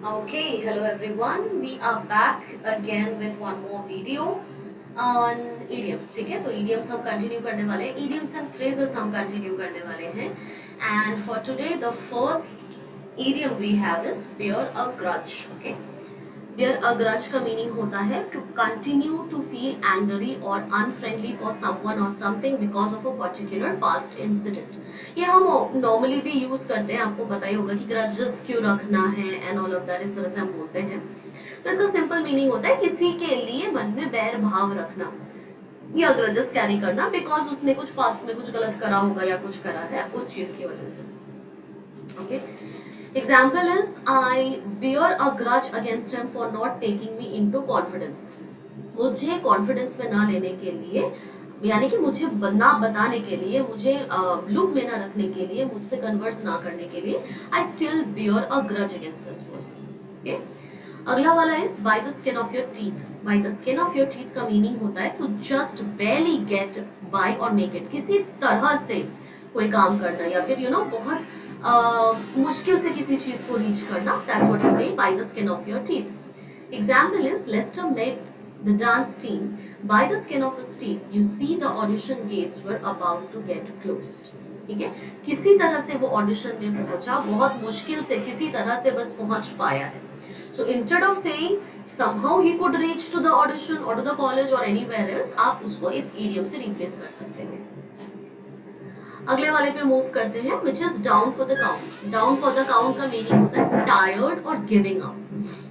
Okay, hello everyone. We are back again with one more video on idioms. ठीक है, तो idioms हम continue करने वाले हैं. Idioms and phrases हम continue करने वाले हैं. And for today, the first idiom we have is bear a grudge. Okay. Bear a grudge का मीनिंग होता है to continue to feel angry or unfriendly for someone or something because of a particular past incident. ये हम normally भी use करते हैं, आपको पता ही होगा कि ग्रजेस क्यों रखना है एंड ऑल ऑफ दैट, इस तरह से हम बोलते हैं. तो इसका सिंपल मीनिंग होता है किसी के लिए मन में बैर भाव रखना या ग्रजेस कैरी करना बिकॉज उसने कुछ पास्ट में कुछ गलत करा होगा या कुछ करा है उस चीज की वजह से. Okay. Example is I bear a grudge against him for not taking me into confidence. मुझे कॉन्फिडेंस में ना लेने के लिए, यानी कि मुझे ना बताने के लिए, मुझे लूप में ना रखने के लिए, मुझसे कन्वर्स ना करने के लिए I still bear a grudge against this person. Okay. अगला वाला is by the skin of your teeth. By the skin of your teeth का मीनिंग होता है to just barely get by और मेक इट. किसी तरह से कोई काम करना या फिर बहुत मुश्किल से किसी चीज को रीच करना. That's what you say by the skin of your teeth. Example is Lester made the dance team by the skin of his teeth. You see the audition gates were about to get closed. ठीक है, किसी तरह से वो audition में पहुंचा, बहुत मुश्किल से किसी तरह से बस पहुंच पाया है. So instead of saying somehow he could reach to the audition or to the college or anywhere else, आप उसको इस idiom से replace कर सकते हैं. अगले वाले पे मूव करते हैं which is down for the count. Down for the count का मीनिंग होता है टायर्ड और गिविंग अप.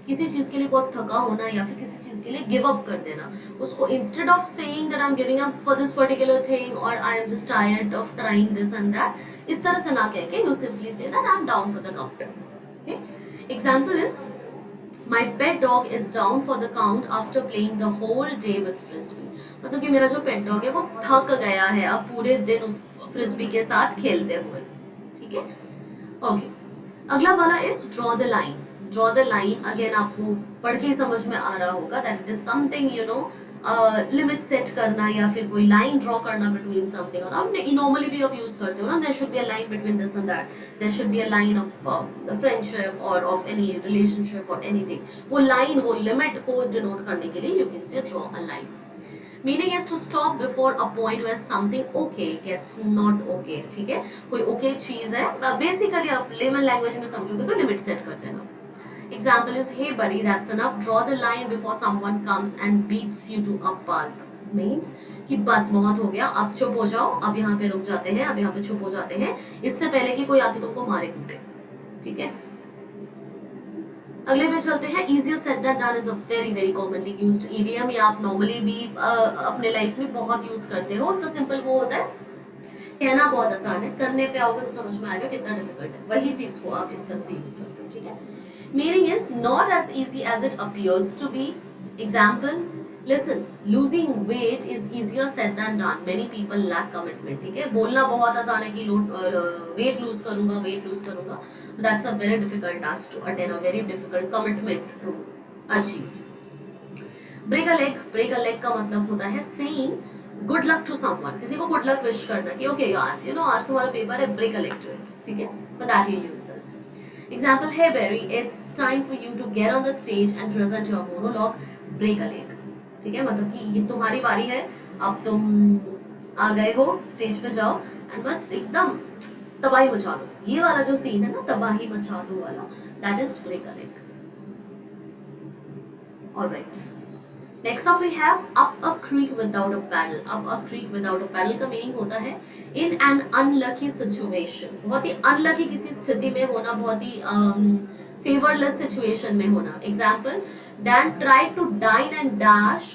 किसी चीज के लिए बहुत थका होना या फिर किसी चीज के लिए गिव अप कर देना. उसको instead of saying that I am giving up for this particular thing और I am just tired of trying this and that, इस तरह से ना कह के you simply say that I am down for the count. Okay. Example is My pet dog is down for the count after playing the whole day with frisbee. मतलब कि मेरा जो पेट डॉग है वो थक गया है अब पूरे दिन उस फ्रिस्बी के साथ खेलते हुए. ठीक है. ओके. अगला वाला is draw the line. Draw the line again आपको पढ़ के समझ में आ रहा होगा that it is something limit set करना या फिर कोई लाइन ड्रॉ करना बिटवीन समथिंग. और आप नॉर्मली भी आप यूज करते हो ना, there should be a line between this and that, there should be a line of the friendship और ऑफ एनी रिलेशनशिप और एनीथिंग. वो लाइन, वो लिमिट को डिनोट करने के लिए you can say draw a line. Meaning is to stop before a point where something okay gets not okay. ठीक है, कोई ओके चीज है, बेसिकली आप लेमन लैंग्वेज में समझोगे तो लिमिट सेट कर देना. Example is, hey buddy, that's enough. Draw the line before someone comes and beats you to a pulp. Means कि बस बहुत हो गया, अब चुप हो जाओ, अब यहाँ पे रुक जाते हैं, अब यहाँ पे चुप हो जाते हैं, इससे पहले कि कोई आके तुमको मारे कूटे. ठीक है. अगले पे चलते हैं. easier said than done is a very very commonly used idiom. ये आप नॉर्मली भी अपने लाइफ में बहुत यूज करते हो. उसका सिंपल वो होता है, कहना बहुत आसान है, करने पे आओगे तो समझ में आएगा कितना डिफिकल्ट है. वही चीज को आप इस तरह से यूज करते हो. ठीक है. Meaning is not as easy as it appears to be. Example, listen, losing weight is easier said than done. Many people lack commitment. ठीक है, बोलना बहुत आसान है कि वेट लूज करूंगा, वेट लूज करूंगा. That's a very difficult task to attain, a very difficult commitment to achieve. Break a leg. Break a leg का मतलब होता है saying good luck to someone. किसी को good luck wish करना कि okay यार, आज तुम्हारा पेपर है, break a leg to it. ठीक है, for that you use this. Example, hey Barry, it's time for you to get on the stage and present your monologue. Break a leg. ठीक है, मतलब कि ये तुम्हारी बारी है, अब तुम आ गए हो, स्टेज पे जाओ एंड बस एकदम तबाही मचा दो. ये वाला जो सीन है ना, तबाही मचा दो वाला, that is break a leg. All right. Next of we have up a creek without a paddle. Up a creek without a paddle का मीनिंग होता है इन एन अनलकी सिचुएशन. बहुत ही अनलकी किसी स्थिति में होना, बहुत ही फेवरलेस सिचुएशन में होना. Example, Dan tried to dine and dash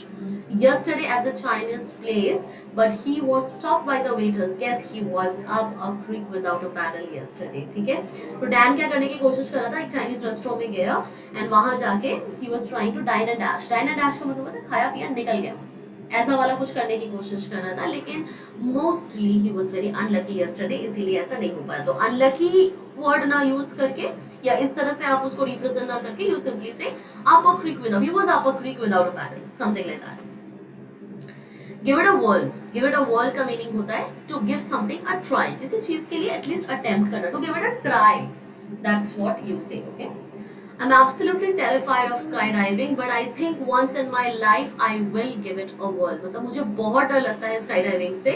yesterday at the Chinese place, but he was stopped by the waiters. Guess he was up a creek without a paddle yesterday. ठीक है, तो डैन क्या करने की कोशिश कर रहा था, एक चाइनीज रेस्टोरेंट में गया एंड वहां जाके he was trying to dine and dash. Dine and dash का मतलब होता है खाया पिया निकल गया, ऐसा वाला कुछ करने की कोशिश कर रहा था, लेकिन mostly he was very unlucky yesterday, इसीलिए ऐसा नहीं हो पाया. तो अनलकी वर्ड ना यूज करके या इस तरह से आप उसको रिप्रेजेंट ना करके you simply say up a creek without, he was up a creek without a paddle, something like that. Give it a whirl. Give it a whirl का मीनिंग होता है to give something a try. किसी चीज के लिए at least attempt करना, to give it a try, that's what you say. Okay. I'm absolutely terrified of skydiving, but I think once in my life I will give it a whirl. मतलब मुझे बहुत डर लगता है skydiving से,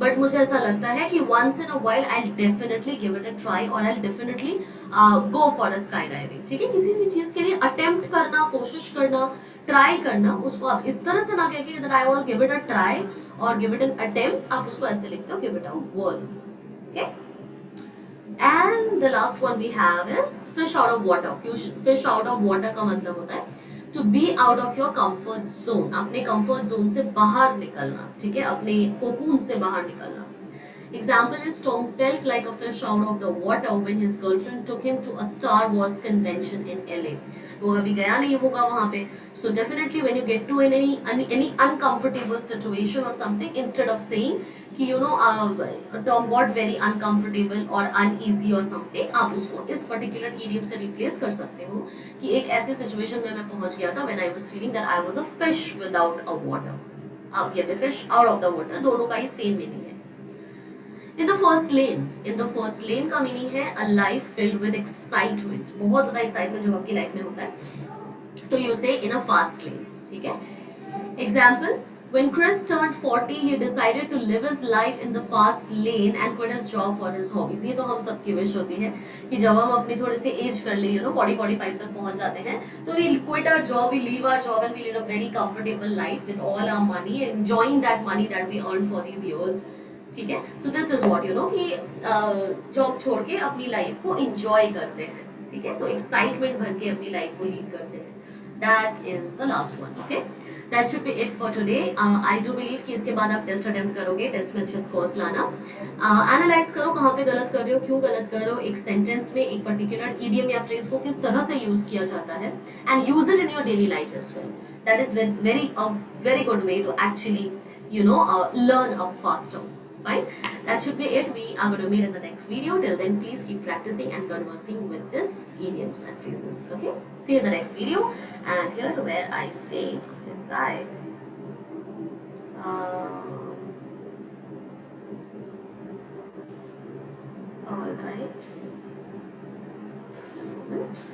but मुझे ऐसा लगता है कि once in a while I'll definitely give it a try और I'll definitely go for a skydiving. ठीक है, किसी भी चीज के लिए attempt करना, कोशिश करना, try करना, उसको आप इस तरह से ना कह के that I want to give it a try और give it an attempt, आप उसको ऐसे लिखते हो give it a whirl. Okay. And the last one we have is fish out of water. Fish out of water का मतलब होता है to be out of your comfort zone. अपने comfort zone से बाहर निकलना, ठीक है, अपने cocoon से बाहर निकलना. Example is Tom felt like a fish out of the water when his girlfriend took him to a Star Wars convention in LA. वो कभी गया नहीं होगा वहाँ पे. So definitely when you get to in any uncomfortable situation or something, instead of saying कि Tom got very uncomfortable or uneasy or something, आप उसको इस particular idiom से replace कर सकते हो कि एक ऐसे situation में मैं पहुँच गया था when I was feeling that I was a fish without a water. अब या फिर fish out of the water, दोनों का ही same meaning है. In the first lane का मीनिंग है a life filled with excitement. बहुत ज्यादा excitement जब आपकी लाइफ में होता है तो you say in a fast lane. ठीक है. Example, when Chris turned 40 he decided to live his life in the fast lane and quit his job for his hobbies. ये तो हम सबकी विश होती है कि जब हम अपनी थोड़ी सी एज कर ले 40-45 तक पहुंच जाते हैं तो we quit our job, we leave our job and we lead a very comfortable life with all our money, enjoying that money that we earned for these years. ठीक है. सो दिस इज व्हाट कि job छोड़ के अपनी life को enjoy करते हैं. ठीक है, तो एक्साइटमेंट भर के अपनी लाइफ को लीड करते हैं. That is the last one. Okay, that should be it for today. I do believe कि इसके बाद आप टेस्ट अटेम्प्ट करोगे, टेस्ट में अच्छे स्कोर्स लाना. एनालाइज करो कहाँ पे गलत कर रहे हो, क्यों गलत कर रहे हो, एक सेंटेंस में एक पर्टिकुलर इडियम या फ्रेज को किस तरह से यूज किया जाता है, and use it in your daily life as well. That is very good way to actually learn up faster. Fine, that should be it. We are going to meet in the next video. Till then, please keep practicing and conversing with this idioms and phrases. Okay, see you in the next video. And here where I say goodbye. All right, just a moment.